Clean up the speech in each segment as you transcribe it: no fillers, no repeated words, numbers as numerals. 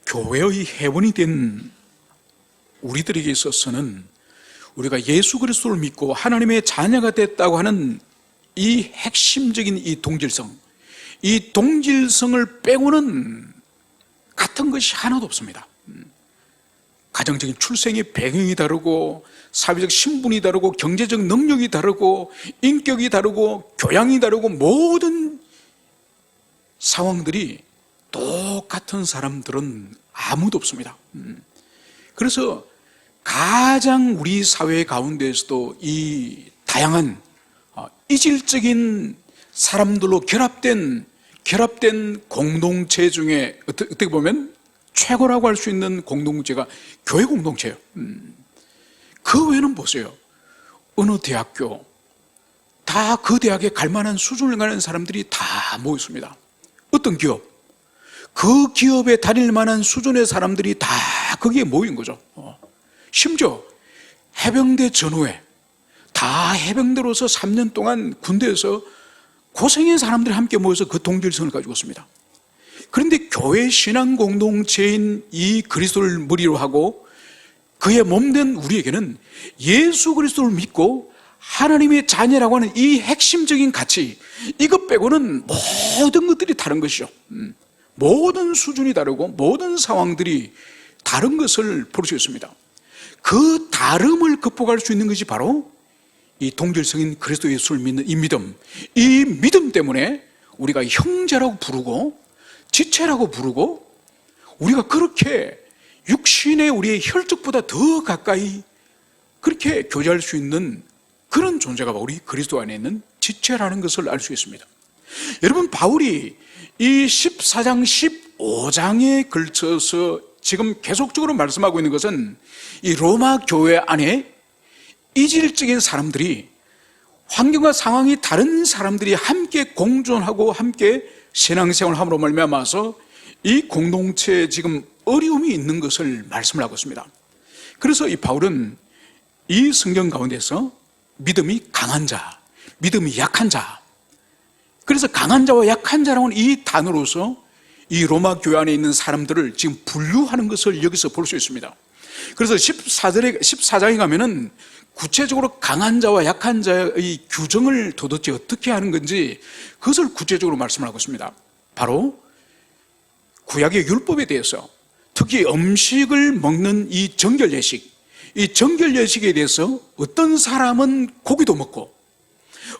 교회의 회원이 된 우리들에게 있어서는 우리가 예수 그리스도를 믿고 하나님의 자녀가 됐다고 하는 이 핵심적인 이 동질성을 빼고는 같은 것이 하나도 없습니다. 가정적인 출생의 배경이 다르고, 사회적 신분이 다르고, 경제적 능력이 다르고, 인격이 다르고, 교양이 다르고, 모든 상황들이 똑같은 사람들은 아무도 없습니다. 그래서 가장 우리 사회 가운데에서도 이 다양한 이질적인 사람들로 결합된 공동체 중에 어떻게 보면 최고라고 할 수 있는 공동체가 교회 공동체예요. 그 외에는 보세요. 어느 대학교 다 그 대학에 갈 만한 수준을 가는 사람들이 다 모였습니다. 어떤 기업, 그 기업에 다닐 만한 수준의 사람들이 다 거기에 모인 거죠. 심지어 해병대 전후에 다 해병대로서 3년 동안 군대에서 고생한 사람들이 함께 모여서 그 동질성을 가지고 있습니다. 그런데 교회 신앙 공동체인 이 그리스도를 머리로 하고 그의 몸된 우리에게는 예수 그리스도를 믿고 하나님의 자녀라고 하는 이 핵심적인 가치, 이것 빼고는 모든 것들이 다른 것이죠. 모든 수준이 다르고 모든 상황들이 다른 것을 볼 수 있습니다. 그 다름을 극복할 수 있는 것이 바로 이 동질성인 그리스도 예수를 믿는 이 믿음 때문에 우리가 형제라고 부르고 지체라고 부르고, 우리가 그렇게 육신의 우리의 혈족보다 더 가까이 그렇게 교제할 수 있는 그런 존재가 우리 그리스도 안에 있는 지체라는 것을 알 수 있습니다. 여러분, 바울이 이 14장 15장에 걸쳐서 지금 계속적으로 말씀하고 있는 것은 이 로마 교회 안에 이질적인 사람들이, 환경과 상황이 다른 사람들이 함께 공존하고 함께 신앙생활을 함으로 말미암아서 이 공동체에 지금 어려움이 있는 것을 말씀을 하고 있습니다. 그래서 이 바울은 이 성경 가운데서 믿음이 강한 자, 믿음이 약한 자, 그래서 강한 자와 약한 자라는 이 단어로서 이 로마 교회 안에 있는 사람들을 지금 분류하는 것을 여기서 볼 수 있습니다. 그래서 14장에 가면은 구체적으로 강한 자와 약한 자의 규정을 도대체 어떻게 하는 건지 그것을 구체적으로 말씀을 하고 있습니다. 바로 구약의 율법에 대해서, 특히 음식을 먹는 이 정결 예식, 이 정결 예식에 대해서 어떤 사람은 고기도 먹고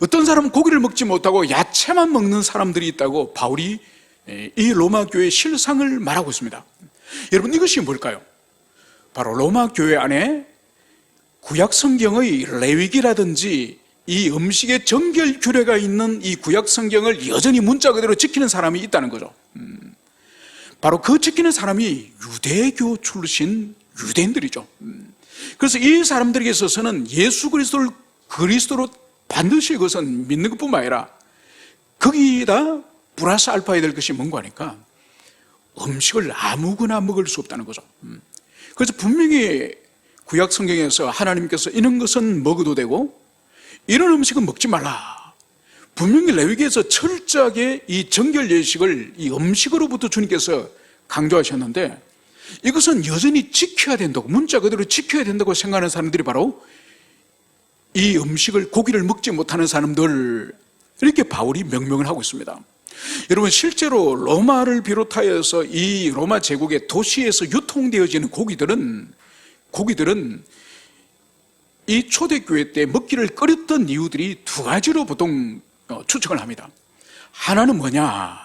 어떤 사람은 고기를 먹지 못하고 야채만 먹는 사람들이 있다고 바울이 이 로마 교회의 실상을 말하고 있습니다. 여러분, 이것이 뭘까요? 바로 로마 교회 안에 구약 성경의 레위기라든지 이 음식의 정결 규례가 있는 이 구약 성경을 여전히 문자 그대로 지키는 사람이 있다는 거죠. 바로 그 지키는 사람이 유대교 출신 유대인들이죠. 그래서 이 사람들에게 있어서는 예수 그리스도를 그리스도로 반드시 그것은 믿는 것뿐만 아니라 거기다 플러스 알파해야 될 것이 뭔가 하니까 음식을 아무거나 먹을 수 없다는 거죠. 그래서 분명히 구약 성경에서 하나님께서 이런 것은 먹어도 되고 이런 음식은 먹지 말라, 분명히 레위기에서 철저하게 이 정결 예식을 이 음식으로부터 주님께서 강조하셨는데, 이것은 여전히 지켜야 된다고, 문자 그대로 지켜야 된다고 생각하는 사람들이 바로 이 음식을, 고기를 먹지 못하는 사람들, 이렇게 바울이 명명을 하고 있습니다. 여러분, 실제로 로마를 비롯하여서 이 로마 제국의 도시에서 유통되어지는 고기들은 이 초대교회 때 먹기를 꺼렸던 이유들이 두 가지로 보통 추측을 합니다. 하나는 뭐냐?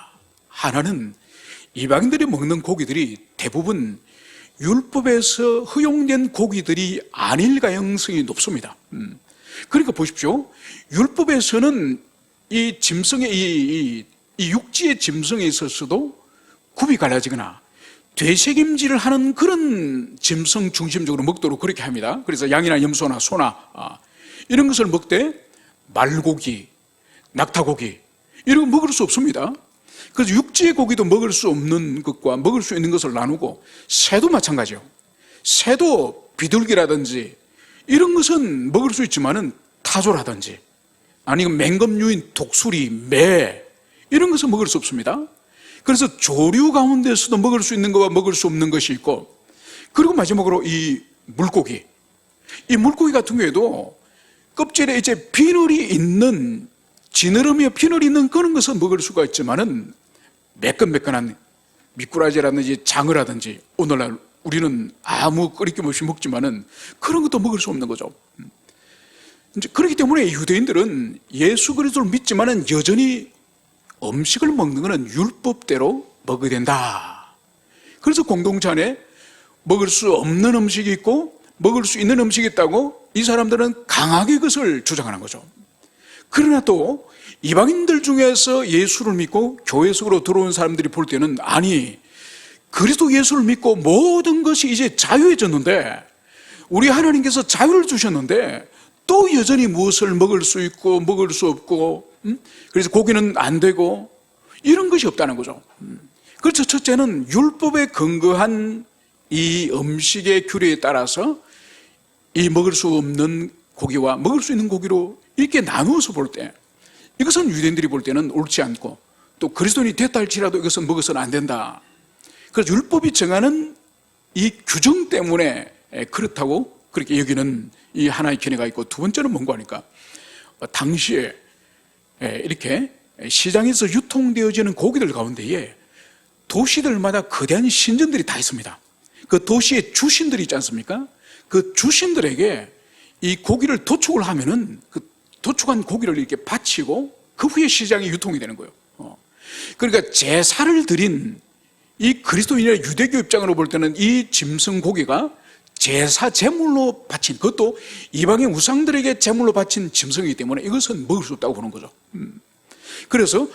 하나는 이방인들이 먹는 고기들이 대부분 율법에서 허용된 고기들이 아닐 가능성이 높습니다. 그러니까 보십시오. 율법에서는 이 짐승의 이 육지의 짐승에 있어서도 굽이 갈라지거나 되새김질을 하는 그런 짐승 중심적으로 먹도록 그렇게 합니다. 그래서 양이나 염소나 소나 이런 것을 먹되 말고기, 낙타고기 이런 거 먹을 수 없습니다. 그래서 육지의 고기도 먹을 수 없는 것과 먹을 수 있는 것을 나누고, 새도 마찬가지요. 새도 비둘기라든지 이런 것은 먹을 수 있지만은 타조라든지 아니면 맹금류인 독수리, 매 이런 것은 먹을 수 없습니다. 그래서 조류 가운데서도 먹을 수 있는 것과 먹을 수 없는 것이 있고, 그리고 마지막으로 이 물고기. 이 물고기 같은 경우에도 껍질에 이제 비늘이 있는, 지느러미에 비늘이 있는 그런 것은 먹을 수가 있지만은 매끈매끈한 미꾸라지라든지 장어라든지 오늘날 우리는 아무 끓이낌 없이 먹지만은 그런 것도 먹을 수 없는 거죠. 이제 그렇기 때문에 유대인들은 예수 그리스도를 믿지만은 여전히 음식을 먹는 것은 율법대로 먹어야 된다. 그래서 공동체 안에 먹을 수 없는 음식이 있고 먹을 수 있는 음식이 있다고 이 사람들은 강하게 그것을 주장하는 거죠. 그러나 또 이방인들 중에서 예수를 믿고 교회 속으로 들어온 사람들이 볼 때는, 아니, 그리스도 예수를 믿고 모든 것이 이제 자유해졌는데, 우리 하나님께서 자유를 주셨는데 또 여전히 무엇을 먹을 수 있고 먹을 수 없고, 그래서 고기는 안 되고 이런 것이 없다는 거죠. 그렇죠. 첫째는 율법에 근거한 이 음식의 규례에 따라서 이 먹을 수 없는 고기와 먹을 수 있는 고기로 이렇게 나누어서 볼 때, 이것은 유대인들이 볼 때는 옳지 않고, 또 그리스도인이 됐다 할지라도 이것은 먹어서는 안 된다. 그래서 율법이 정하는 이 규정 때문에 그렇다고 그렇게 여기는 이 하나의 견해가 있고, 두 번째는 뭔가 하니까 당시에 이렇게 시장에서 유통되어지는 고기들 가운데에 도시들마다 거대한 신전들이 다 있습니다. 그 도시의 주신들이 있지 않습니까? 그 주신들에게 이 고기를 도축을 하면은 그 도축한 고기를 이렇게 바치고 그 후에 시장에 유통이 되는 거예요. 그러니까 제사를 드린 이 그리스도인의 유대교 입장으로 볼 때는 이 짐승 고기가 제사 제물로 바친, 그것도 이방의 우상들에게 제물로 바친 짐승이기 때문에 이것은 먹을 수 없다고 보는 거죠. 그래서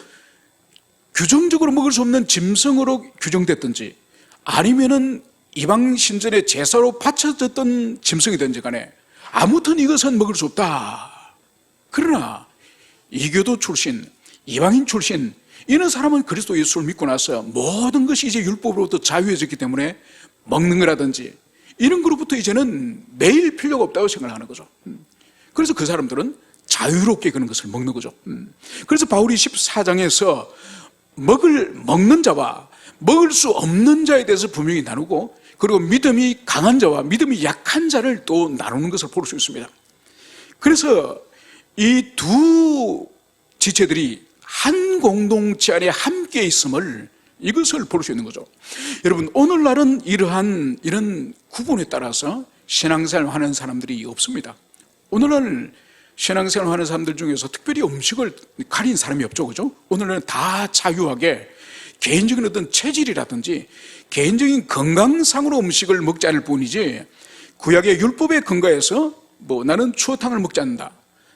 규정적으로 먹을 수 없는 짐승으로 규정됐든지 아니면은 이방 신전의 제사로 바쳐졌던 짐승이든지 간에 아무튼 이것은 먹을 수 없다. 그러나 이교도 출신, 이방인 출신 이런 사람은 그리스도 예수를 믿고 나서 모든 것이 이제 율법으로부터 자유해졌기 때문에 먹는 거라든지 이런 거로부터 이제는 매일 필요가 없다고 생각하는 거죠. 그래서 그 사람들은 자유롭게 그런 것을 먹는 거죠. 그래서 바울이 14장에서 먹는 자와 먹을 수 없는 자에 대해서 분명히 나누고, 그리고 믿음이 강한 자와 믿음이 약한 자를 또 나누는 것을 볼 수 있습니다. 그래서 이 두 지체들이 한 공동체 안에 함께 있음을, 이것을 볼 수 있는 거죠. 여러분, 오늘날은 이런 구분에 따라서 신앙생활을 하는 사람들이 없습니다. 오늘날 신앙생활을 하는 사람들 중에서 특별히 음식을 가린 사람이 없죠, 그죠? 오늘날은 다 자유하게 개인적인 어떤 체질이라든지 개인적인 건강상으로 음식을 먹지 않을 뿐이지, 구약의 율법에 근거해서 뭐 나는 추어탕을 먹지 않는다,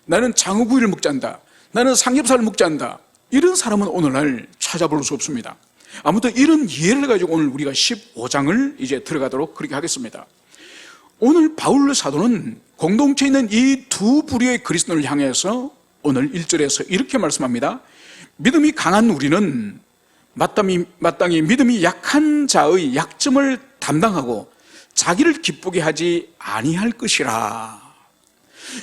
나는 장어구이를 먹지 않는다, 나는 삼겹살을 먹지 않는다, 이런 사람은 오늘날 찾아볼 수 없습니다. 아무튼 이런 이해를 가지고 오늘 우리가 15장을 이제 들어가도록 그렇게 하겠습니다. 오늘 바울 사도는 공동체에 있는 이 두 부류의 그리스도인을 향해서 오늘 1절에서 이렇게 말씀합니다. 믿음이 강한 우리는 마땅히 믿음이 약한 자의 약점을 담당하고 자기를 기쁘게 하지 아니할 것이라.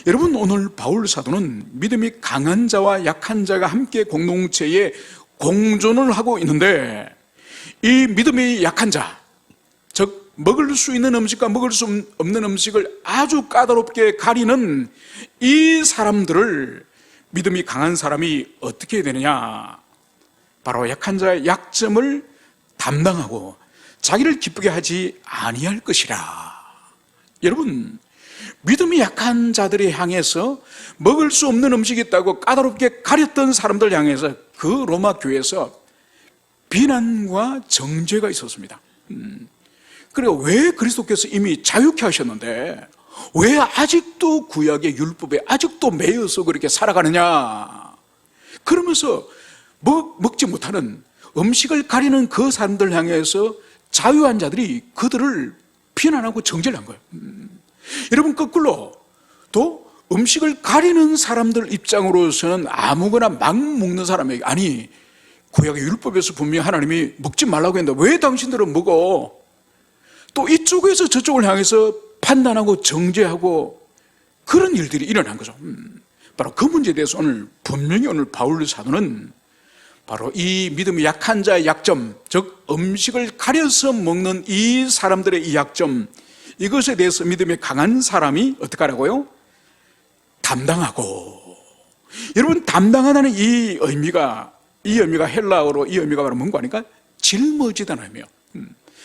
여러분, 오늘 바울 사도는 믿음이 강한 자와 약한 자가 함께 공동체에 공존을 하고 있는데, 이 믿음이 약한 자, 즉 먹을 수 있는 음식과 먹을 수 없는 음식을 아주 까다롭게 가리는 이 사람들을 믿음이 강한 사람이 어떻게 해야 되느냐? 바로 약한 자의 약점을 담당하고 자기를 기쁘게 하지 아니할 것이라. 여러분, 믿음이 약한 자들을 향해서 먹을 수 없는 음식이 있다고 까다롭게 가렸던 사람들 향해서 그 로마 교회에서 비난과 정죄가 있었습니다. 그리고 왜 그리스도께서 이미 자유케 하셨는데 왜 아직도 구약의 율법에 아직도 매여서 그렇게 살아가느냐? 그러면서 먹지 못하는 음식을 가리는 그 사람들 향해서 자유한 자들이 그들을 비난하고 정죄를 한 거예요. 여러분, 거꾸로 또 음식을 가리는 사람들 입장으로서는 아무거나 막 먹는 사람에게, 아니 구약의 율법에서 분명히 하나님이 먹지 말라고 했는데 왜 당신들은 먹어? 또 이쪽에서 저쪽을 향해서 판단하고 정죄하고 그런 일들이 일어난 거죠. 바로 그 문제에 대해서 오늘 분명히 오늘 바울 사도는 바로 이 믿음이 약한 자의 약점, 즉 음식을 가려서 먹는 이 사람들의 이 약점, 이것에 대해서 믿음이 강한 사람이 어떻게 하라고요? 담당하고. 여러분, 담당하다는 이 의미가 헬라어로 이 의미가 바로 뭔가 하니까 짊어지다는 의미예요.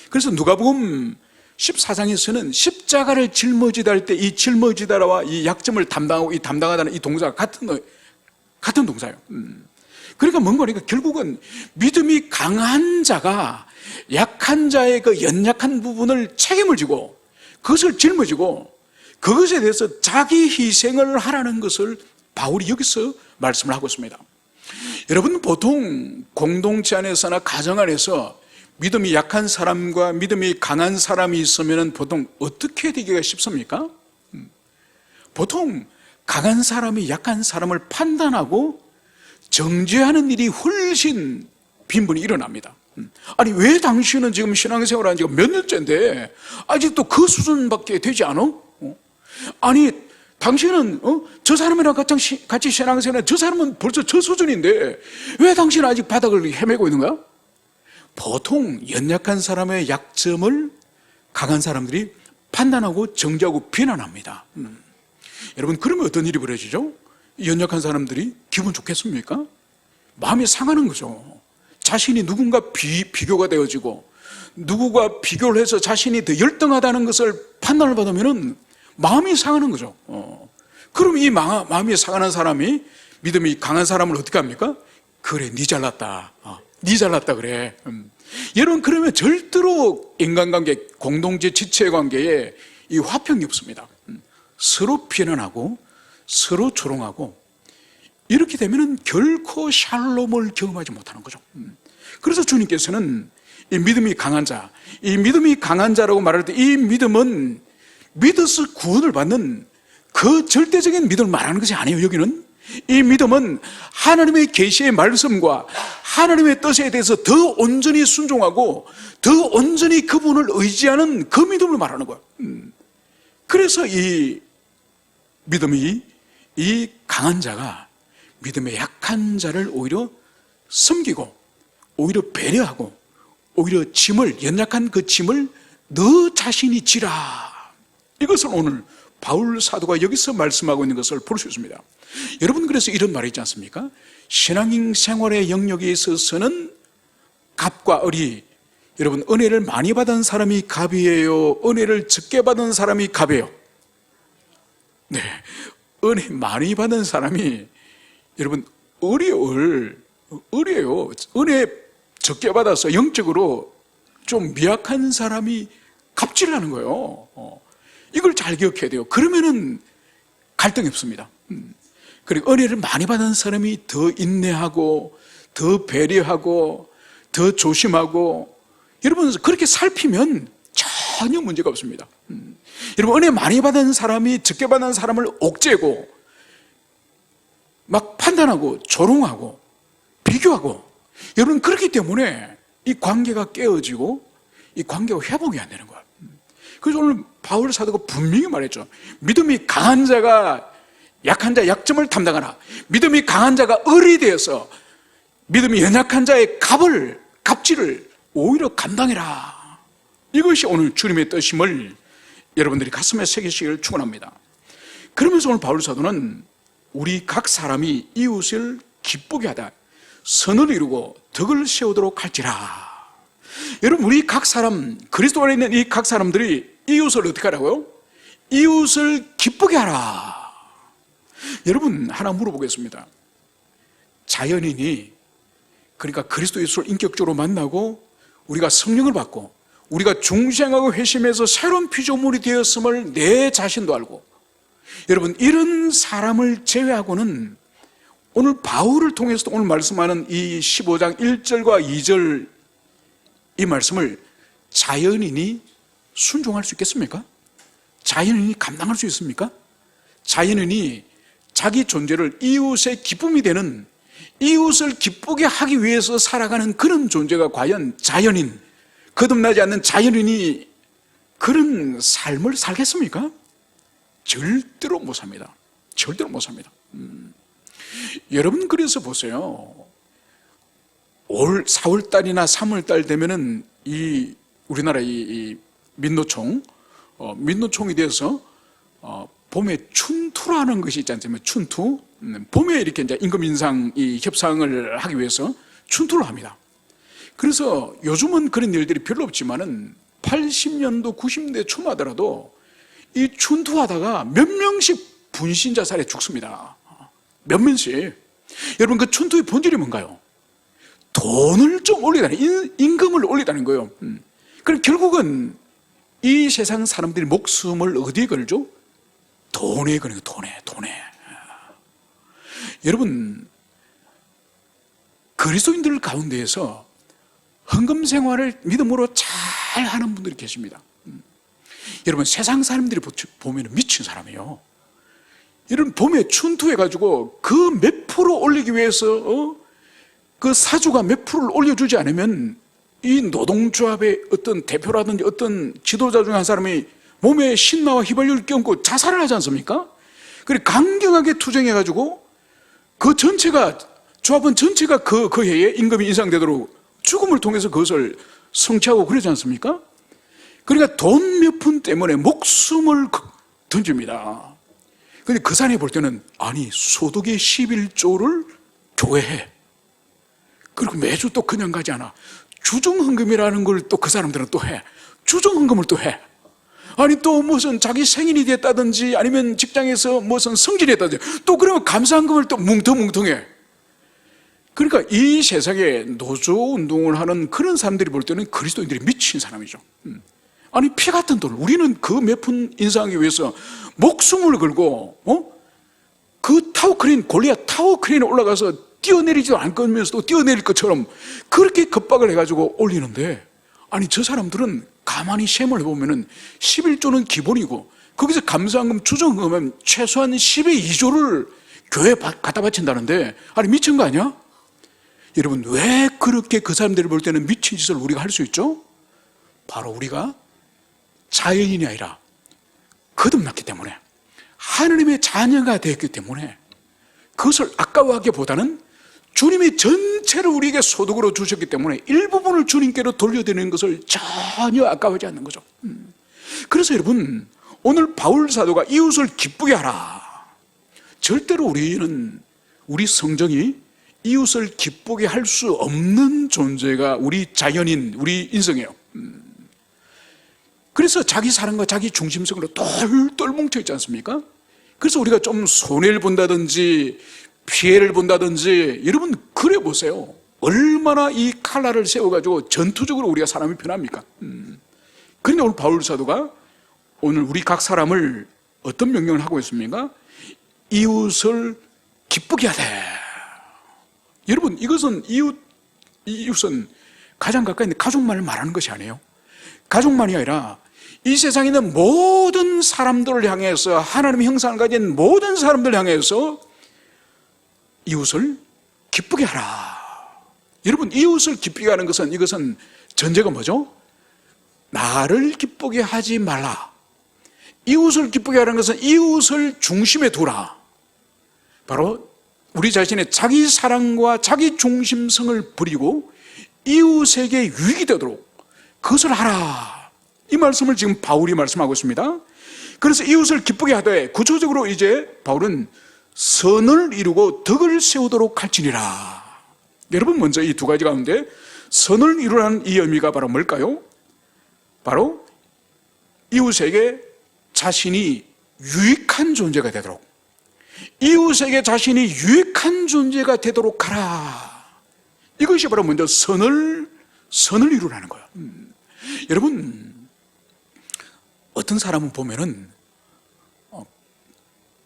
그래서 누가복음 14장에서는 십자가를 짊어지다 할 때 이 짊어지다와 이 약점을 담당하고 이 담당하다는 이 동사가 같은 동사예요. 그러니까 뭔가 하니까 결국은 믿음이 강한 자가 약한 자의 그 연약한 부분을 책임을 지고 그것을 짊어지고 그것에 대해서 자기 희생을 하라는 것을 바울이 여기서 말씀을 하고 있습니다. 여러분, 보통 공동체 안에서나 가정 안에서 믿음이 약한 사람과 믿음이 강한 사람이 있으면 보통 어떻게 되기가 쉽습니까? 보통 강한 사람이 약한 사람을 판단하고 정죄하는 일이 훨씬 빈번히 일어납니다. 아니, 왜 당신은 지금 신앙생활 한 지가 몇 년째인데 아직도 그 수준밖에 되지 않아? 아니, 당신은 저 사람이랑 같이 신앙생활, 저 사람은 벌써 저 수준인데 왜 당신은 아직 바닥을 헤매고 있는 거야? 보통 연약한 사람의 약점을 강한 사람들이 판단하고 정죄하고 비난합니다. 여러분, 그러면 어떤 일이 벌어지죠? 연약한 사람들이 기분 좋겠습니까? 마음이 상하는 거죠. 자신이 누군가 비교가 되어지고 누구가 비교를 해서 자신이 더 열등하다는 것을 판단을 받으면 마음이 상하는 거죠. 그럼 이 마음이 상하는 사람이 믿음이 강한 사람을 어떻게 합니까? 그래, 네 잘났다. 네 잘났다 그래. 여러분, 그러면 절대로 인간관계, 공동체 지체 관계에 이 화평이 없습니다. 서로 비난하고 서로 조롱하고 이렇게 되면 결코 샬롬을 경험하지 못하는 거죠. 그래서 주님께서는 이 믿음이 강한 자, 이 믿음이 강한 자라고 말할 때 이 믿음은 믿어서 구원을 받는 그 절대적인 믿음을 말하는 것이 아니에요. 여기는 이 믿음은 하나님의 계시의 말씀과 하나님의 뜻에 대해서 더 온전히 순종하고 더 온전히 그분을 의지하는 그 믿음을 말하는 거예요. 그래서 이 믿음이, 이 강한 자가 믿음의 약한 자를 오히려 섬기고 오히려 배려하고 오히려 연약한 그 짐을 너 자신이 지라. 이것을 오늘 바울 사도가 여기서 말씀하고 있는 것을 볼 수 있습니다. 여러분, 그래서 이런 말이 있지 않습니까? 신앙인 생활의 영역에 있어서는 갑과 을이, 여러분, 은혜를 많이 받은 사람이 갑이에요? 은혜를 적게 받은 사람이 갑이에요? 네, 은혜 많이 받은 사람이 여러분 을이에요. 은혜 적게 받아서 영적으로 좀 미약한 사람이 갑질하는 거예요. 이걸 잘 기억해야 돼요. 그러면은 갈등이 없습니다. 그리고 은혜를 많이 받은 사람이 더 인내하고 더 배려하고 더 조심하고, 여러분 그렇게 살피면 전혀 문제가 없습니다. 여러분, 은혜 많이 받은 사람이 적게 받은 사람을 옥죄고 막 판단하고 조롱하고 비교하고, 여러분 그렇기 때문에 이 관계가 깨어지고 이 관계가 회복이 안 되는 거예요. 그래서 오늘 바울 사도가 분명히 말했죠. 믿음이 강한 자가 약한 자의 약점을 담당하라. 믿음이 강한 자가 을이 되어서 믿음이 연약한 자의 갑질을 오히려 감당해라. 이것이 오늘 주님의 뜻임을 여러분들이 가슴에 새기시기를 축원합니다. 그러면서 오늘 바울 사도는 우리 각 사람이 이웃을 기쁘게 하다, 선을 이루고 덕을 세우도록 할지라. 여러분, 우리 각 사람, 그리스도 안에 있는 이 각 사람들이 이웃을 어떻게 하라고요? 이웃을 기쁘게 하라. 여러분, 하나 물어보겠습니다. 자연인이, 그러니까 그리스도 예수를 인격적으로 만나고 우리가 성령을 받고 우리가 중생하고 회심해서 새로운 피조물이 되었음을 내 자신도 알고, 여러분 이런 사람을 제외하고는 오늘 바울을 통해서 오늘 말씀하는 이 15장 1절과 2절 이 말씀을 자연인이 순종할 수 있겠습니까? 자연인이 감당할 수 있습니까? 자연인이 자기 존재를 이웃의 기쁨이 되는, 이웃을 기쁘게 하기 위해서 살아가는 그런 존재가 과연 자연인, 거듭나지 않는 자연인이 그런 삶을 살겠습니까? 절대로 못 삽니다. 절대로 못 삽니다. 여러분, 그래서 보세요. 올 4월 달이나 3월 달 되면은 이 우리나라 이 민노총, 민노총이 돼서 봄에 춘투라는 것이 있지 않습니까? 춘투. 봄에 이렇게 이제 임금 인상 이 협상을 하기 위해서 춘투를 합니다. 그래서 요즘은 그런 일들이 별로 없지만은 80년도, 90년대 초마더라도 이 춘투하다가 몇 명씩 분신 자살에 죽습니다. 몇 명씩. 여러분, 그 춘투의 본질이 뭔가요? 돈을 좀 올리다는, 임금을 올리다는 거예요. 그럼 결국은 이 세상 사람들이 목숨을 어디에 걸죠? 돈에 거는 거예요. 돈에. 여러분, 그리스도인들 가운데에서 헌금 생활을 믿음으로 잘 하는 분들이 계십니다. 여러분, 세상 사람들이 보면 미친 사람이에요. 여러분, 봄에 춘투해가지고 그 몇 프로 올리기 위해서 그 사주가 몇 프로를 올려주지 않으면 이 노동조합의 어떤 대표라든지 어떤 지도자 중 한 사람이 몸에 신나와 휘발유를 껴안고 자살을 하지 않습니까? 그리고 강경하게 투쟁해가지고 그 전체가, 조합원 전체가 그 해에 임금이 인상되도록 죽음을 통해서 그것을 성취하고 그러지 않습니까? 그러니까 돈 몇 푼 때문에 목숨을 던집니다. 근데 그 사람이 볼 때는, 아니, 소득의 11조를 교회해. 그리고 매주 또 그냥 가지 않아. 주정헌금이라는 걸 또 그 사람들은 또 해. 주정헌금을 또 해. 아니, 또 무슨 자기 생일이 됐다든지 아니면 직장에서 무슨 성질이 됐다든지 또 그러면 감사헌금을 또 뭉텅뭉텅해. 그러니까 이 세상에 노조 운동을 하는 그런 사람들이 볼 때는 그리스도인들이 미친 사람이죠. 아니, 피 같은 돈을 우리는 그 몇 푼 인상하기 위해서 목숨을 걸고 그 타워크레인, 골리앗 타워크레인에 올라가서 뛰어내리지도 않으면서도 뛰어내릴 것처럼 그렇게 겁박을 해가지고 올리는데, 아니, 저 사람들은 가만히 셈을 해보면은 11조는 기본이고 거기서 감사헌금, 주정헌금은 최소한 10의 2조를 교회에 갖다 바친다는데, 아니, 미친 거 아니야? 여러분, 왜 그렇게 그 사람들을 볼 때는 미친 짓을 우리가 할 수 있죠? 바로 우리가 자연인이 아니라 거듭났기 때문에, 하나님의 자녀가 되었기 때문에 그것을 아까워하기보다는 주님이 전체를 우리에게 소득으로 주셨기 때문에 일부분을 주님께로 돌려드리는 것을 전혀 아까워하지 않는 거죠. 그래서 여러분, 오늘 바울 사도가 이웃을 기쁘게 하라. 절대로 우리 성정이 이웃을 기쁘게 할 수 없는 존재가 우리 자연인, 우리 인성이에요. 그래서 자기 사랑과 자기 중심성으로 똘똘 뭉쳐 있지 않습니까? 그래서 우리가 좀 손해를 본다든지 피해를 본다든지, 여러분, 그래 보세요. 얼마나 이 칼날을 세워가지고 전투적으로 우리가 사람이 변합니까? 그런데 오늘 바울 사도가 오늘 우리 각 사람을 어떤 명령을 하고 있습니까? 이웃을 기쁘게 하되. 여러분, 이것은 이웃은 가장 가까이 있는 가족만을 말하는 것이 아니에요. 가족만이 아니라 이 세상에 있는 모든 사람들을 향해서, 하나님의 형상을 가진 모든 사람들을 향해서 이웃을 기쁘게 하라. 여러분, 이웃을 기쁘게 하는 것은, 이것은 전제가 뭐죠? 나를 기쁘게 하지 말라. 이웃을 기쁘게 하는 것은 이웃을 중심에 두라. 바로 우리 자신의 자기 사랑과 자기 중심성을 버리고 이웃에게 유익이 되도록 그것을 하라. 이 말씀을 지금 바울이 말씀하고 있습니다. 그래서 이웃을 기쁘게 하되, 구체적으로 이제 바울은 선을 이루고 덕을 세우도록 할지니라. 여러분, 먼저 이 두 가지 가운데 선을 이루라는 이 의미가 바로 뭘까요? 바로 이웃에게 자신이 유익한 존재가 되도록, 이웃에게 자신이 유익한 존재가 되도록 하라. 이것이 바로 먼저 선을 이루라는 거예요. 여러분, 어떤 사람은 보면은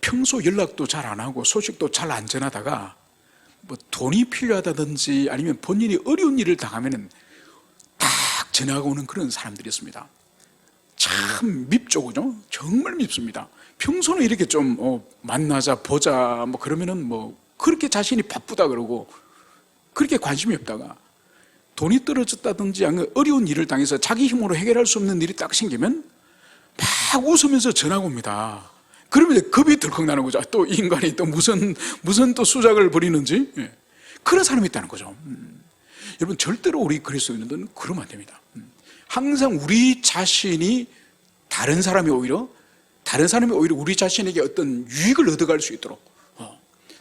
평소 연락도 잘 안 하고 소식도 잘 안 전하다가 뭐 돈이 필요하다든지 아니면 본인이 어려운 일을 당하면은 딱 전화가 오는 그런 사람들이 있습니다. 참 밉죠, 그죠? 정말 밉습니다. 평소는 이렇게 좀 만나자, 보자, 뭐 그러면은 뭐 그렇게 자신이 바쁘다 그러고 그렇게 관심이 없다가 돈이 떨어졌다든지 어려운 일을 당해서 자기 힘으로 해결할 수 없는 일이 딱 생기면 막 웃으면서 전화가 옵니다. 그러면 이제 겁이 덜컥 나는 거죠. 또 인간이 또 무슨 또 수작을 벌이는지. 그런 사람이 있다는 거죠. 여러분, 절대로 우리 그리스도인들은 그러면 안 됩니다. 항상 우리 자신이 다른 사람이 오히려 우리 자신에게 어떤 유익을 얻어갈 수 있도록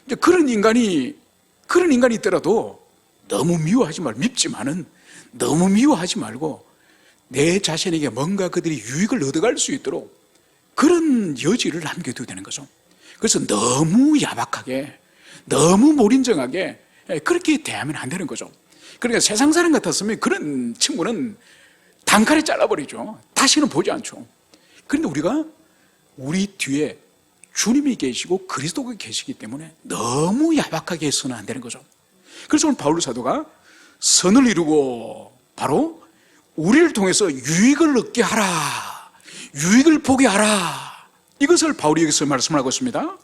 이제 그런 인간이 있더라도 너무 미워하지 말고, 밉지만은 너무 미워하지 말고 내 자신에게 뭔가 그들이 유익을 얻어갈 수 있도록 그런 여지를 남겨둬야 되는 거죠. 그래서 너무 야박하게, 너무 몰인정하게 그렇게 대하면 안 되는 거죠. 그러니까 세상 사람 같았으면 그런 친구는 단칼에 잘라버리죠. 다시는 보지 않죠. 그런데 우리가 우리 뒤에 주님이 계시고 그리스도가 계시기 때문에 너무 야박하게 해서는 안 되는 거죠. 그래서 오늘 바울 사도가 선을 이루고 바로 우리를 통해서 유익을 얻게 하라, 유익을 보게 하라, 이것을 바울이 여기서 말씀을 하고 있습니다.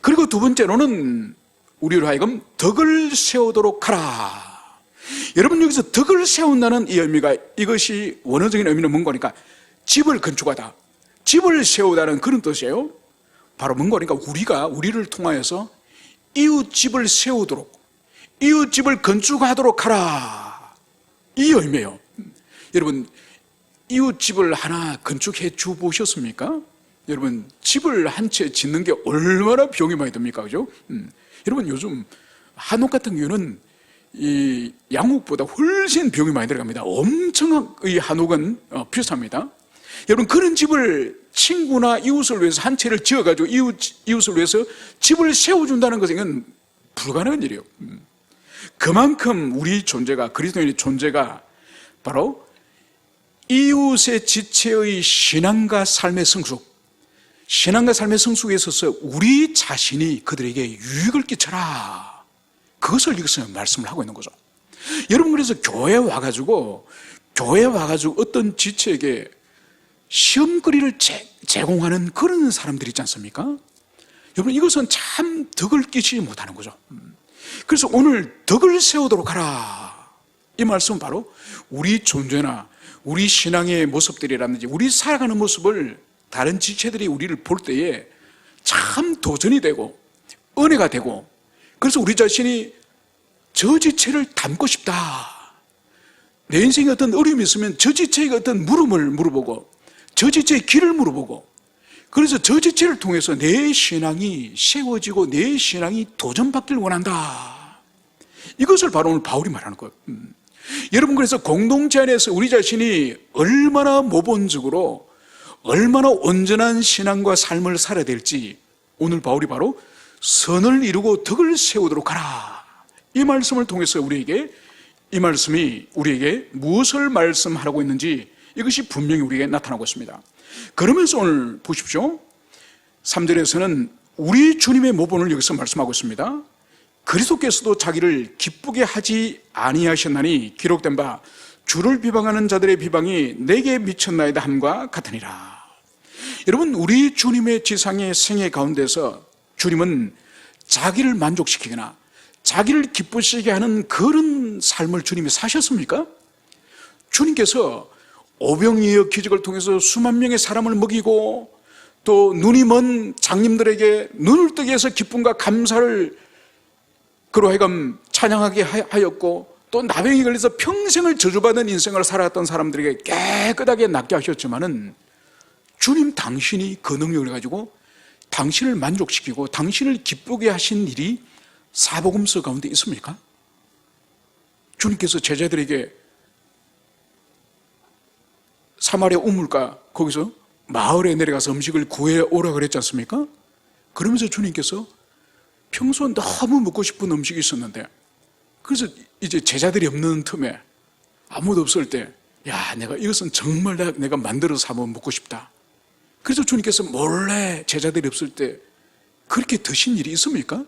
그리고 두 번째로는 우리로 하여금 덕을 세우도록 하라. 여러분, 여기서 덕을 세운다는 이 의미가, 이것이 원어적인 의미는 뭔가 하니까 집을 건축하다, 집을 세우다는 그런 뜻이에요. 바로 뭔가 하니까 우리를 통하여서 이웃집을 세우도록, 이웃집을 건축하도록 하라, 이 의미예요. 여러분, 이웃집을 하나 건축해 주 보셨습니까? 여러분, 집을 한 채 짓는 게 얼마나 비용이 많이 듭니까? 그죠? 여러분, 요즘 한옥 같은 경우는 이 양옥보다 훨씬 비용이 많이 들어갑니다. 엄청 이 한옥은 비쌉니다. 여러분, 그런 집을 친구나 이웃을 위해서 한 채를 지어가지고 이웃을 위해서 집을 세워준다는 것은 이건 불가능한 일이에요. 그만큼 우리 존재가, 그리스도인의 존재가 바로 이웃의 지체의 신앙과 삶의 성숙에 있어서 우리 자신이 그들에게 유익을 끼쳐라, 그것을 여기서 말씀을 하고 있는 거죠. 여러분, 그래서 교회에 와가지고 어떤 지체에게 시험거리를 제공하는 그런 사람들이 있지 않습니까? 여러분, 이것은 참 덕을 끼치지 못하는 거죠. 그래서 오늘 덕을 세우도록 하라, 이 말씀은 바로 우리 존재나 우리 신앙의 모습들이라든지 우리 살아가는 모습을 다른 지체들이 우리를 볼 때에 참 도전이 되고 은혜가 되고, 그래서 우리 자신이 저 지체를 닮고 싶다, 내 인생에 어떤 어려움이 있으면 저 지체에게 어떤 물음을 물어보고 저 지체의 길을 물어보고, 그래서 저 지체를 통해서 내 신앙이 세워지고 내 신앙이 도전받길 원한다, 이것을 바로 오늘 바울이 말하는 거예요. 여러분, 그래서 공동체 안에서 우리 자신이 얼마나 모범적으로 얼마나 온전한 신앙과 삶을 살아야 될지 오늘 바울이 바로 선을 이루고 덕을 세우도록 하라, 이 말씀을 통해서 이 말씀이 우리에게 무엇을 말씀하라고 있는지 이것이 분명히 우리에게 나타나고 있습니다. 그러면서 오늘 보십시오. 3절에서는 우리 주님의 모본을 여기서 말씀하고 있습니다. 그리스도께서도 자기를 기쁘게 하지 아니하셨나니 기록된 바 주를 비방하는 자들의 비방이 내게 미쳤나이다 함과 같으니라. 여러분, 우리 주님의 지상의 생애 가운데서 주님은 자기를 만족시키거나 자기를 기쁘시게 하는 그런 삶을 주님이 사셨습니까? 주님께서 오병이어 기적을 통해서 수만 명의 사람을 먹이고, 또 눈이 먼 장님들에게 눈을 뜨게 해서 기쁨과 감사를 그로 하여금 찬양하게 하였고, 또 나병이 걸려서 평생을 저주받은 인생을 살아왔던 사람들에게 깨끗하게 낫게 하셨지만은 주님 당신이 그 능력을 가지고 당신을 만족시키고 당신을 기쁘게 하신 일이 사복음서 가운데 있습니까? 주님께서 제자들에게 사마리아 우물가 거기서 마을에 내려가서 음식을 구해 오라 그랬지 않습니까? 그러면서 주님께서 평소 너무 먹고 싶은 음식이 있었는데, 그래서 이제 제자들이 없는 틈에 아무도 없을 때, 야, 이것은 정말 내가 만들어서 한번 먹고 싶다. 그래서 주님께서 몰래 제자들이 없을 때 그렇게 드신 일이 있습니까?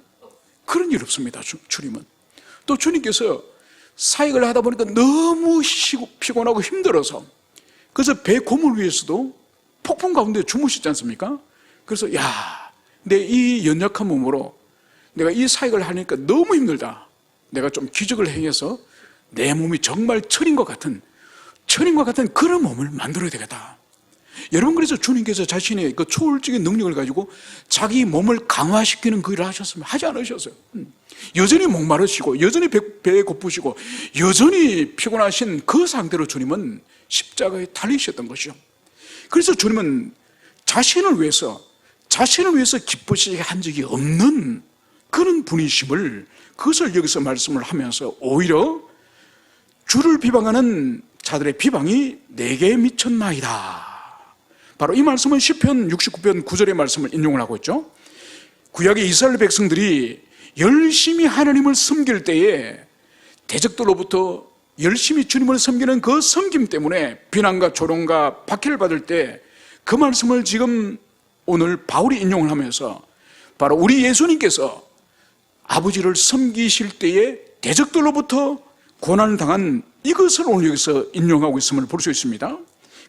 그런 일 없습니다. 주님은. 또 주님께서 사역을 하다 보니까 너무 피곤하고 힘들어서, 그래서 배 고물 위에서도 폭풍 가운데 주무시지 않습니까? 그래서 야, 내 이 연약한 몸으로 내가 이 사역을 하니까 너무 힘들다, 내가 좀 기적을 행해서 내 몸이 정말 철인과 같은 그런 몸을 만들어야 되겠다. 여러분, 그래서 주님께서 자신의 그 초월적인 능력을 가지고 자기 몸을 강화시키는 그 일을 하셨으면 하지 않으셨어요. 여전히 목마르시고 여전히 배에 고프시고 여전히 피곤하신 그 상태로 주님은 십자가에 달리셨던 것이죠. 그래서 주님은 자신을 위해서 기쁘시게 한 적이 없는 그런 분이심을, 그것을 여기서 말씀을 하면서 오히려 주를 비방하는 자들의 비방이 내게 미쳤나이다. 바로 이 말씀은 시편 69편 9절의 말씀을 인용을 하고 있죠. 구약의 이스라엘 백성들이 열심히 하나님을 섬길 때에 대적들로부터 열심히 주님을 섬기는 그 섬김 때문에 비난과 조롱과 박해를 받을 때 그 말씀을 지금 오늘 바울이 인용을 하면서 바로 우리 예수님께서 아버지를 섬기실 때에 대적들로부터 고난을 당한 이것을 오늘 여기서 인용하고 있음을 볼 수 있습니다.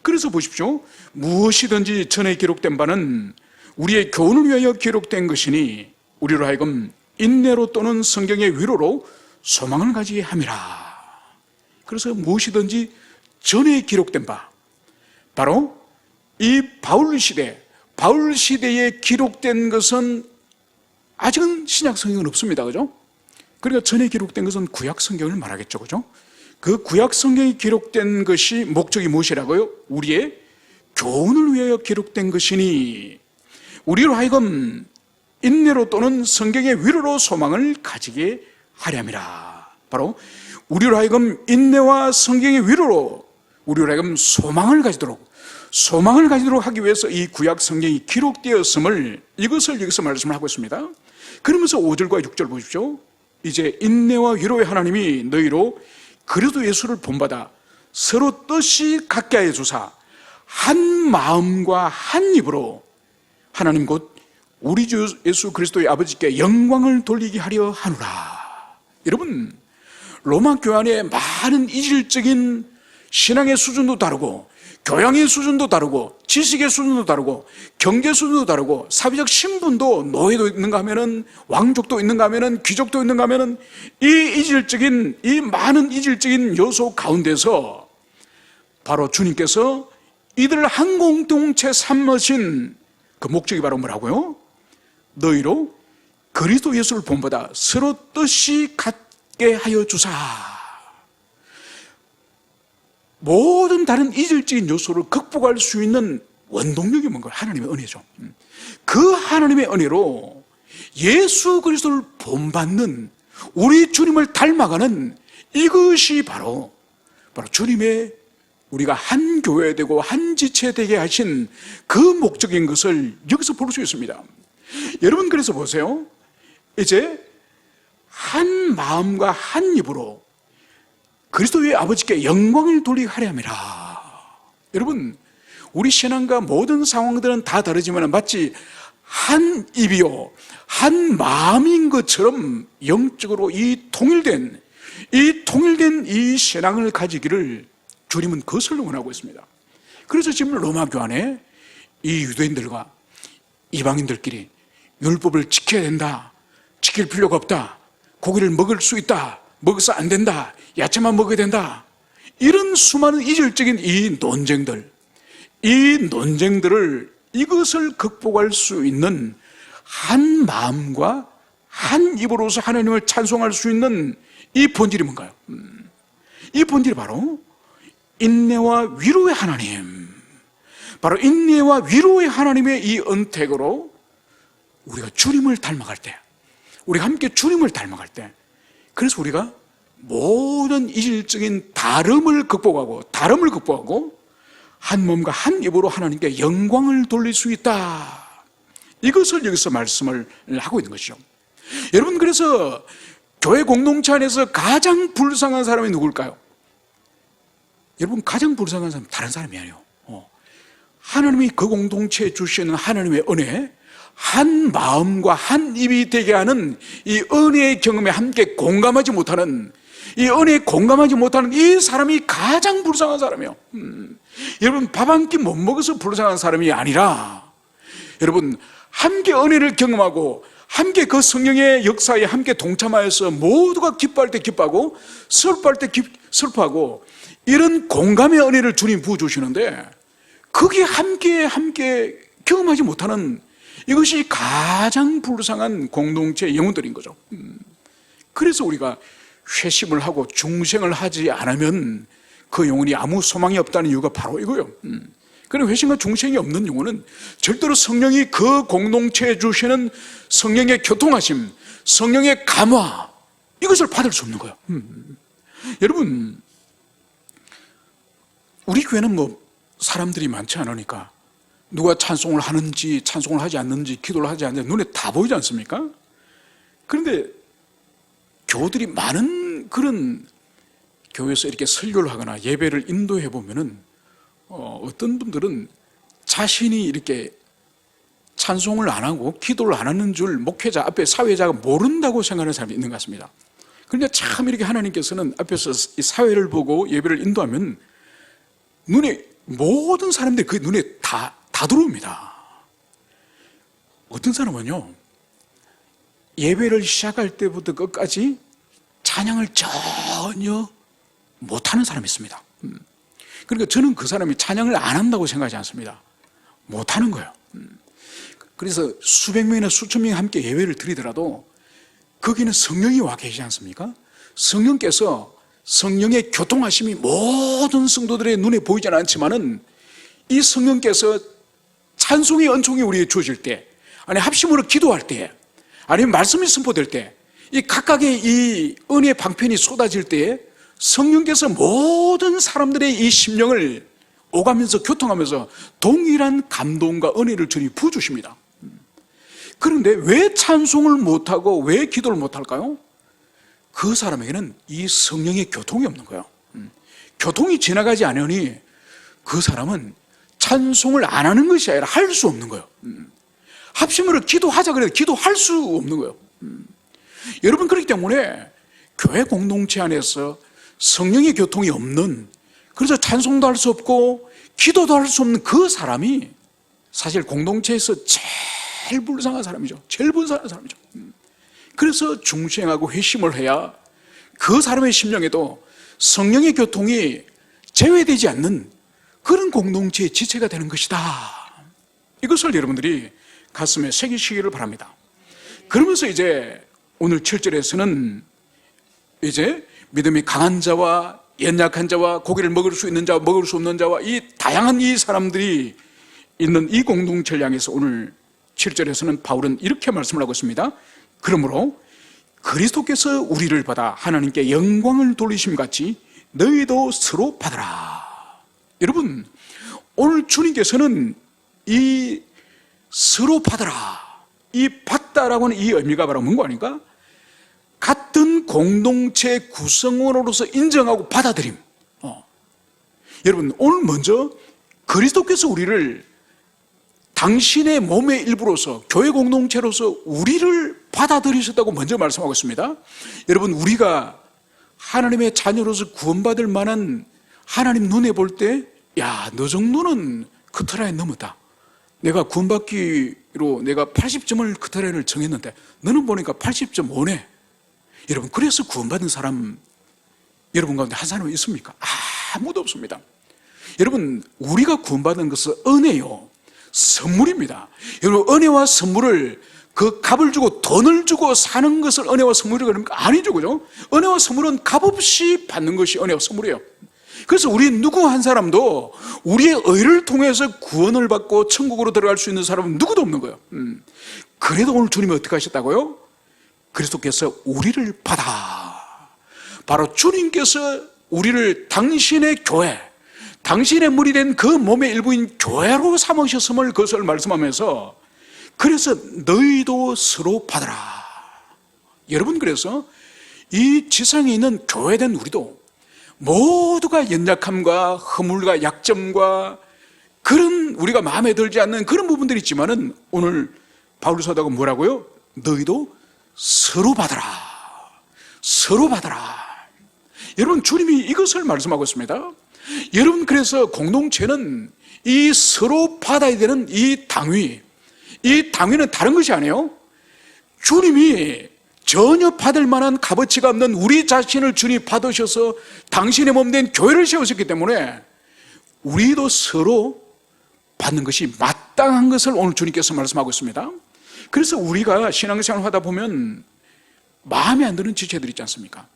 그래서 보십시오. 무엇이든지 전에 기록된 바는 우리의 교훈을 위하여 기록된 것이니 우리로 하여금 인내로 또는 성경의 위로로 소망을 가지게 함이라. 그래서 무엇이든지 전에 기록된 바, 바로 이 바울 시대에 기록된 것은 아직은 신약 성경은 없습니다. 그죠? 그러니까 전에 기록된 것은 구약 성경을 말하겠죠. 그죠? 그 구약 성경이 기록된 것이 목적이 무엇이라고요? 우리의 교훈을 위하여 기록된 것이니 우리로 하여금 인내로 또는 성경의 위로로 소망을 가지게 하렴이라. 바로 우리로 하여금 인내와 성경의 위로로 우리로 하여금 소망을 가지도록 하기 위해서 이 구약 성경이 기록되었음을, 이것을 여기서 말씀을 하고 있습니다. 그러면서 5절과 6절 보십시오. 이제 인내와 위로의 하나님이 너희로 그리스도 예수를 본받아 서로 뜻이 같게 하여 주사 한 마음과 한 입으로 하나님 곧 우리 주 예수 그리스도의 아버지께 영광을 돌리게 하려 하노라. 여러분, 로마 교회 안에 많은 이질적인 신앙의 수준도 다르고 교양의 수준도 다르고 지식의 수준도 다르고 경제 수준도 다르고 사회적 신분도, 노예도 있는가 하면은 왕족도 있는가 하면은 귀족도 있는가 하면은 이 많은 이질적인 요소 가운데서 바로 주님께서 이들을 한 공동체 삼으신 그 목적이 바로 뭐라고요? 너희로 그리스도 예수를 본받아 서로 뜻이 같게 하여 주사. 모든 다른 이질적인 요소를 극복할 수 있는 원동력이 뭔가요? 하나님의 은혜죠. 그 하나님의 은혜로 예수 그리스도를 본받는, 우리 주님을 닮아가는 이것이 바로 주님의, 우리가 한 교회 되고 한 지체 되게 하신 그 목적인 것을 여기서 볼 수 있습니다. 여러분, 그래서 보세요. 이제 한 마음과 한 입으로 그리스도의 아버지께 영광을 돌리게 하려 함이라. 여러분, 우리 신앙과 모든 상황들은 다 다르지만 마치 한 입이요 한 마음인 것처럼 영적으로 이 통일된 이 신앙을 가지기를 주님은 그것을 원하고 있습니다. 그래서 지금 로마 교환에 이 유대인들과 이방인들끼리 율법을 지켜야 된다, 지킬 필요가 없다, 고기를 먹을 수 있다, 먹어서 안 된다, 야채만 먹어야 된다, 이런 수많은 이질적인 이 논쟁들을 이것을 극복할 수 있는 한 마음과 한 입으로서 하나님을 찬송할 수 있는 이 본질이 뭔가요? 이 본질이 바로 인내와 위로의 하나님, 바로 인내와 위로의 하나님의 이 은택으로 우리가 주님을 닮아갈 때, 우리가 함께 주님을 닮아갈 때, 그래서 우리가 모든 이질적인 다름을 극복하고 한 몸과 한 입으로 하나님께 영광을 돌릴 수 있다. 이것을 여기서 말씀을 하고 있는 것이죠. 여러분, 그래서 교회 공동체 안에서 가장 불쌍한 사람이 누굴까요? 여러분, 가장 불쌍한 사람은 다른 사람이 아니에요. 하나님이 그 공동체에 주시는 하나님의 은혜, 한 마음과 한 입이 되게 하는 이 은혜의 경험에 함께 공감하지 못하는, 이 은혜에 공감하지 못하는 이 사람이 가장 불쌍한 사람이에요. 여러분, 밥 한 끼 못 먹어서 불쌍한 사람이 아니라, 여러분, 함께 은혜를 경험하고 함께 그 성령의 역사에 함께 동참하여서 모두가 기뻐할 때 기뻐하고 슬퍼할 때 슬퍼하고, 이런 공감의 은혜를 주님 부어주시는데, 거기에 함께 경험하지 못하는 이것이 가장 불쌍한 공동체의 영혼들인 거죠. 그래서 우리가 회심을 하고 중생을 하지 않으면 그 영혼이 아무 소망이 없다는 이유가 바로 이거예요. 그리고 회심과 중생이 없는 영혼은 절대로 성령이 그 공동체에 주시는 성령의 교통하심, 성령의 감화, 이것을 받을 수 없는 거예요. 여러분, 우리 교회는 뭐 사람들이 많지 않으니까 누가 찬송을 하는지 찬송을 하지 않는지 기도를 하지 않는지 눈에 다 보이지 않습니까? 그런데 교우들이 많은 그런 교회에서 이렇게 설교를 하거나 예배를 인도해 보면은 어떤 분들은 자신이 이렇게 찬송을 안 하고 기도를 안 하는 줄 목회자 앞에 사회자가 모른다고 생각하는 사람이 있는 것 같습니다. 그런데 참 이렇게 하나님께서는 앞에서 이 사회를 보고 예배를 인도하면 눈에 모든 사람들이 그 눈에 다 들어옵니다. 어떤 사람은요, 예배를 시작할 때부터 끝까지 찬양을 전혀 못하는 사람이 있습니다. 그러니까 저는 그 사람이 찬양을 안 한다고 생각하지 않습니다. 못하는 거예요. 그래서 수백 명이나 수천 명이 함께 예배를 드리더라도 거기는 성령이 와 계시지 않습니까? 성령께서 성령의 교통하심이 모든 성도들의 눈에 보이지는 않지만은 이 성령께서 찬송의 은총이 우리에게 주어질 때, 아니 합심으로 기도할 때, 아니면 말씀이 선포될 때, 이 각각의 이 은혜의 방편이 쏟아질 때에 성령께서 모든 사람들의 이 심령을 오가면서 교통하면서 동일한 감동과 은혜를 주님 부어주십니다. 그런데 왜 찬송을 못하고 왜 기도를 못할까요? 그 사람에게는 이 성령의 교통이 없는 거예요. 교통이 지나가지 않으니 그 사람은 찬송을 안 하는 것이 아니라 할 수 없는 거예요. 합심으로 기도하자 그래도 기도할 수 없는 거예요. 여러분, 그렇기 때문에 교회 공동체 안에서 성령의 교통이 없는, 그래서 찬송도 할 수 없고 기도도 할 수 없는 그 사람이 사실 공동체에서 제일 불쌍한 사람이죠. 제일 불쌍한 사람이죠. 그래서 중생하고 회심을 해야 그 사람의 심령에도 성령의 교통이 제외되지 않는 그런 공동체의 지체가 되는 것이다. 이것을 여러분들이 가슴에 새기시기를 바랍니다. 그러면서 이제 오늘 7절에서는 이제 믿음이 강한 자와 연약한 자와 고기를 먹을 수 있는 자와 먹을 수 없는 자와 이 다양한 이 사람들이 있는 이 공동체를 향해서 오늘 7절에서는 바울은 이렇게 말씀을 하고 있습니다. 그러므로 그리스도께서 우리를 받아 하나님께 영광을 돌리심 같이 너희도 서로 받아라. 여러분, 오늘 주님께서는 이 서로 받아라, 이 받다라고 하는 이 의미가 바로 뭔가 아닌가? 같은 공동체 구성원으로서 인정하고 받아들임. 여러분, 오늘 먼저 그리스도께서 우리를 당신의 몸의 일부로서 교회 공동체로서 우리를 받아들이셨다고 먼저 말씀하고 있습니다. 여러분, 우리가 하나님의 자녀로서 구원받을 만한, 하나님 눈에 볼 때 야, 너 정도는 커트라인 넘었다, 내가 구원받기로 내가 80점을 커트라인을 정했는데 너는 보니까 80.5네. 여러분, 그래서 구원받은 사람 여러분 가운데 한 사람은 있습니까? 아무도 없습니다. 여러분, 우리가 구원받은 것은 은혜요, 선물입니다. 여러분, 은혜와 선물을 그 값을 주고 돈을 주고 사는 것을 은혜와 선물이라고 그럽니까? 아니죠, 그죠? 은혜와 선물은 값없이 받는 것이 은혜와 선물이에요. 그래서 우리 누구 한 사람도 우리의 의를 통해서 구원을 받고 천국으로 들어갈 수 있는 사람은 누구도 없는 거예요. 그래도 오늘 주님이 어떻게 하셨다고요? 그리스도께서 우리를 받아, 바로 주님께서 우리를 당신의 교회, 당신의 물이 된 그 몸의 일부인 교회로 삼으셨음을 그것을 말씀하면서 그래서 너희도 서로 받아라. 여러분, 그래서 이 지상에 있는 교회된 우리도 모두가 연약함과 허물과 약점과 그런 우리가 마음에 들지 않는 그런 부분들이 있지만은 오늘 바울 사도가 뭐라고요? 너희도 서로 받아라. 서로 받아라. 여러분, 주님이 이것을 말씀하고 있습니다. 여러분, 그래서 공동체는 이 서로 받아야 되는 이 당위, 이 당위는 다른 것이 아니에요. 주님이 전혀 받을 만한 값어치가 없는 우리 자신을 주님 받으셔서 당신의 몸 된 교회를 세우셨기 때문에 우리도 서로 받는 것이 마땅한 것을 오늘 주님께서 말씀하고 있습니다. 그래서 우리가 신앙생활 하다 보면 마음에 안 드는 지체들 있지 않습니까?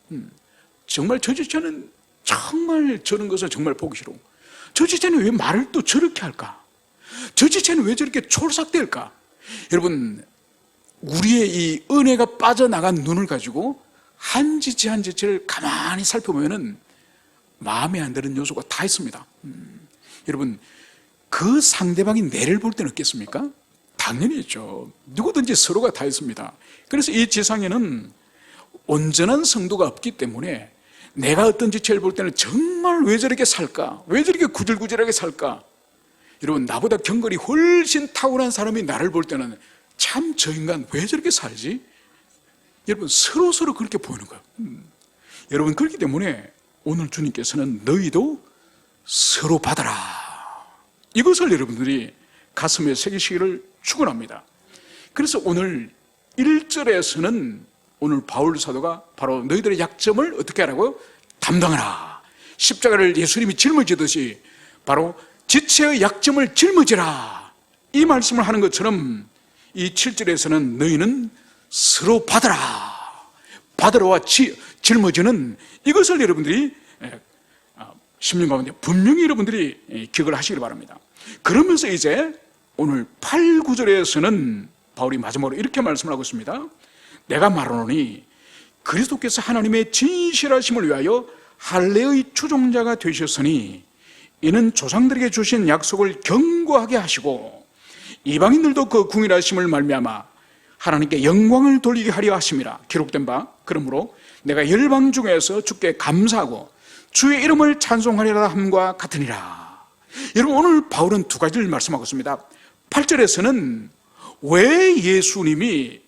정말 저 지체는 정말 저런 것을 정말 보기 싫어. 저 지체는 왜 말을 또 저렇게 할까? 저 지체는 왜 저렇게 촐싹댈까? 여러분, 우리의 이 은혜가 빠져나간 눈을 가지고 한 지체 한 지체를 가만히 살펴보면 마음에 안 드는 요소가 다 있습니다. 여러분, 그 상대방이 내를 볼 때는 없겠습니까? 당연히 있죠. 누구든지 서로가 다 있습니다. 그래서 이 지상에는 온전한 성도가 없기 때문에 내가 어떤 지체를 볼 때는 정말 왜 저렇게 살까? 왜 저렇게 구질구질하게 살까? 여러분, 나보다 경건이 훨씬 탁월한 사람이 나를 볼 때는 참 저 인간 왜 저렇게 살지? 여러분, 서로 그렇게 보이는 거예요. 여러분, 그렇기 때문에 오늘 주님께서는 너희도 서로 받아라, 이것을 여러분들이 가슴에 새기시기를 축원합니다. 그래서 오늘 1절에서는 오늘 바울 사도가 바로 너희들의 약점을 어떻게 하라고? 담당하라. 십자가를 예수님이 짊어지듯이 바로 지체의 약점을 짊어지라, 이 말씀을 하는 것처럼 이 7절에서는 너희는 서로 받아라, 받으러와 짊어지는 이것을 여러분들이 심령 가운데 분명히 여러분들이 기억을 하시길 바랍니다. 그러면서 이제 오늘 8, 9절에서는 바울이 마지막으로 이렇게 말씀을 하고 있습니다. 내가 말하노니 그리스도께서 하나님의 진실하심을 위하여 할례의 추종자가 되셨으니 이는 조상들에게 주신 약속을 견고하게 하시고 이방인들도 그 궁일하심을 말미암아 하나님께 영광을 돌리게 하려 하심이라 기록된 바, 그러므로 내가 열방 중에서 주께 감사하고 주의 이름을 찬송하리라 함과 같으니라. 여러분, 오늘 바울은 두 가지를 말씀하고 있습니다. 8절에서는 왜 예수님이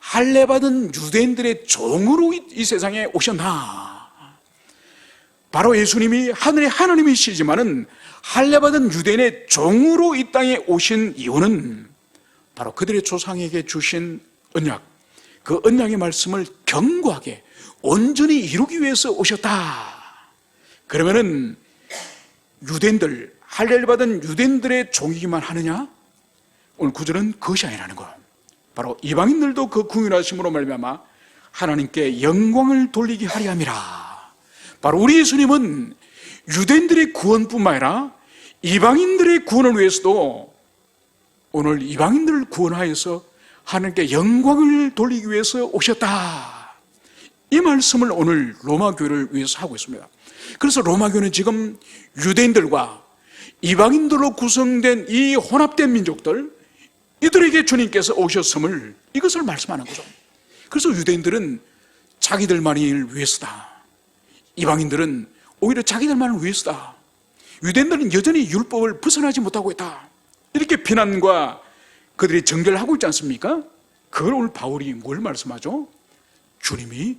할례받은 유대인들의 종으로 이 세상에 오셨나? 바로 예수님이 하늘의 하나님이시지만은 할례받은 유대인의 종으로 이 땅에 오신 이유는 바로 그들의 조상에게 주신 언약, 그 언약의 말씀을 견고하게 온전히 이루기 위해서 오셨다. 그러면은 유대인들, 할례를 받은 유대인들의 종이기만 하느냐? 오늘 구절은 그것이 아니라는 거. 바로 이방인들도 그 궁일하심으로 말미암아 하나님께 영광을 돌리게 하려 함이라. 바로 우리 예수님은 유대인들의 구원뿐만 아니라 이방인들의 구원을 위해서도 오늘 이방인들을 구원하여서 하나님께 영광을 돌리기 위해서 오셨다. 이 말씀을 오늘 로마 교회를 위해서 하고 있습니다. 그래서 로마 교회는 지금 유대인들과 이방인들로 구성된 이 혼합된 민족들, 이들에게 주님께서 오셨음을, 이것을 말씀하는 거죠. 그래서 유대인들은 자기들만을 위해서다, 이방인들은 오히려 자기들만을 위해서다, 유대인들은 여전히 율법을 벗어나지 못하고 있다, 이렇게 비난과 그들이 정결을 하고 있지 않습니까? 그걸 오늘 바울이 뭘 말씀하죠? 주님이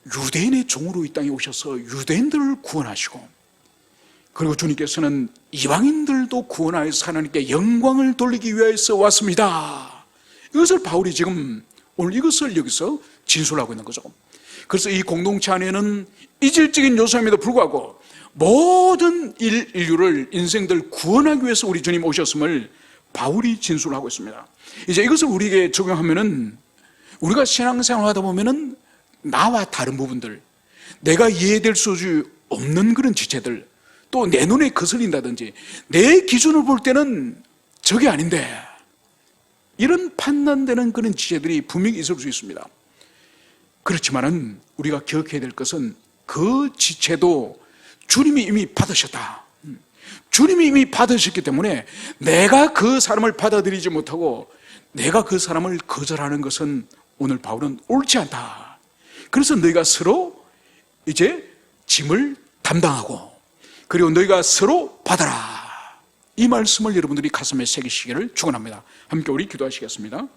유대인의 종으로 이 땅에 오셔서 유대인들을 구원하시고, 그리고 주님께서는 이방인들도 구원하여서 하나님께 영광을 돌리기 위해서 왔습니다. 이것을 바울이 지금 오늘 이것을 여기서 진술하고 있는 거죠. 그래서 이 공동체 안에는 이질적인 요소임에도 불구하고 모든 인류를, 인생들 구원하기 위해서 우리 주님 오셨음을 바울이 진술하고 있습니다. 이제 이것을 우리에게 적용하면은, 우리가 신앙생활 하다 보면은 나와 다른 부분들, 내가 이해될 수 없는 그런 지체들, 또 내 눈에 거슬린다든지 내 기준을 볼 때는 저게 아닌데, 이런 판단되는 그런 지체들이 분명히 있을 수 있습니다. 그렇지만은 우리가 기억해야 될 것은 그 지체도 주님이 이미 받으셨다. 주님이 이미 받으셨기 때문에 내가 그 사람을 받아들이지 못하고 내가 그 사람을 거절하는 것은 오늘 바울은 옳지 않다. 그래서 너희가 서로 이제 짐을 담당하고, 그리고 너희가 서로 받아라, 이 말씀을 여러분들이 가슴에 새기시기를 축원합니다. 함께 우리 기도하시겠습니다.